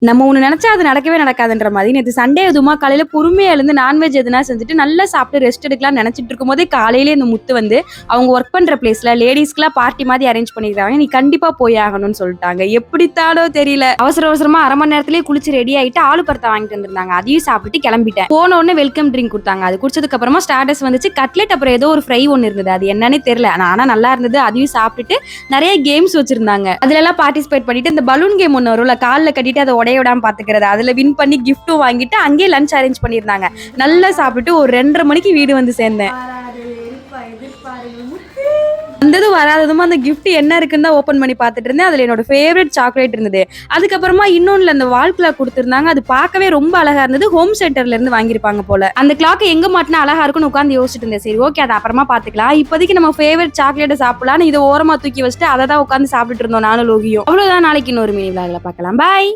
நம்ம ஒண்ணு நினைச்சா அது நடக்கவே நடக்காதுன்ற மாதிரி நேற்று சண்டே எதுவுமா காலையில பொறுமையா எழுந்து நான்வெஜ் எதுனா செஞ்சுட்டு நல்லா சாப்பிட்டு ரெஸ்ட் எடுக்கலாம் நினைச்சிட்டு இருக்கும் போதே காலையிலே இந்த முத்து வந்து அவங்க ஒர்க் பண்ற பிளேஸ்ல லேடிஸ்க்குலாம் பார்ட்டி மாதிரி அரேஞ்ச் பண்ணிருக்காங்க, நீ கண்டிப்பா போய் ஆகணும்னு சொல்லிட்டாங்க. எப்படித்தானோ தெரியல, அவசர அவசரமா அரை மணி நேரத்திலேயே குளிச்சு ரெடி ஆயிட்டு ஆளு பருத்தா வாங்கிட்டு வந்திருந்தாங்க. அதையும் சாப்பிட்டு கிளம்பிட்டேன். போன உடனே வெல்கம் ட்ரிங்க் கொடுத்தாங்க. அது குடிச்சதுக்கு அப்புறமா ஸ்டார்டர்ஸ் வந்துச்சு, கட்லெட், அப்புறம் ஏதோ ஒரு ஃப்ரை ஒன்னு இருந்தது, அது என்னன்னு தெரியல, ஆனா நல்லா இருந்தது. அதையும் சாப்பிட்டுட்டு நிறைய கேம்ஸ் வச்சிருந்தாங்க. அதுல எல்லாம் பார்ட்டிசிபேட் பண்ணிட்டு இந்த பலூன் கேம் ஒன்னு வரும்ல, காலில் கட்டிட்டு அதை உடையோடாம பாத்துக்கிறது, அதுல வின் பண்ணி கிஃப்ட்டும் வாங்கிட்டு அங்கேயே லஞ்ச் அரேஞ்ச் பண்ணிருந்தாங்க. நல்லா சாப்பிட்டு ஒரு 2:30 மணிக்கு வீடு வந்து சேர்ந்தேன். வந்ததும் வராததும் அந்த கிஃப்ட் என்ன இருக்குன்னு தான் ஓப்பன் பண்ணி பார்த்துட்டு இருந்தேன். அதுல என்னோட ஃபேவரட் சாக்லேட் இருந்தது. அதுக்கப்புறமா இன்னொன்னுல அந்த வால் கிளாக் கொடுத்துருந்தாங்க. அது பார்க்கவே ரொம்ப அழகா இருந்தது. ஹோம் சென்டர்ல இருந்து வாங்கியிருப்பாங்க போல. அந்த கிளாக் எங்க மாட்டினா அழகா இருக்குன்னு உட்காந்து யோசிச்சுட்டு இருந்தேன். சரி ஓகே, அதை அப்புறமா பாத்துக்கலாம், இப்போதைக்கு நம்ம ஃபேவரட் சாக்லேட்டை சாப்பிடலான்னு இதை ஓரமா தூக்கி வச்சுட்டு அதை தான் உட்காந்து சாப்பிட்டுட்டு இருந்தோம் நானும் லோகியும். அவ்வளவுதான். நாளைக்கு இன்னொரு மினி விளாக்ல பார்க்கலாம். பாய்.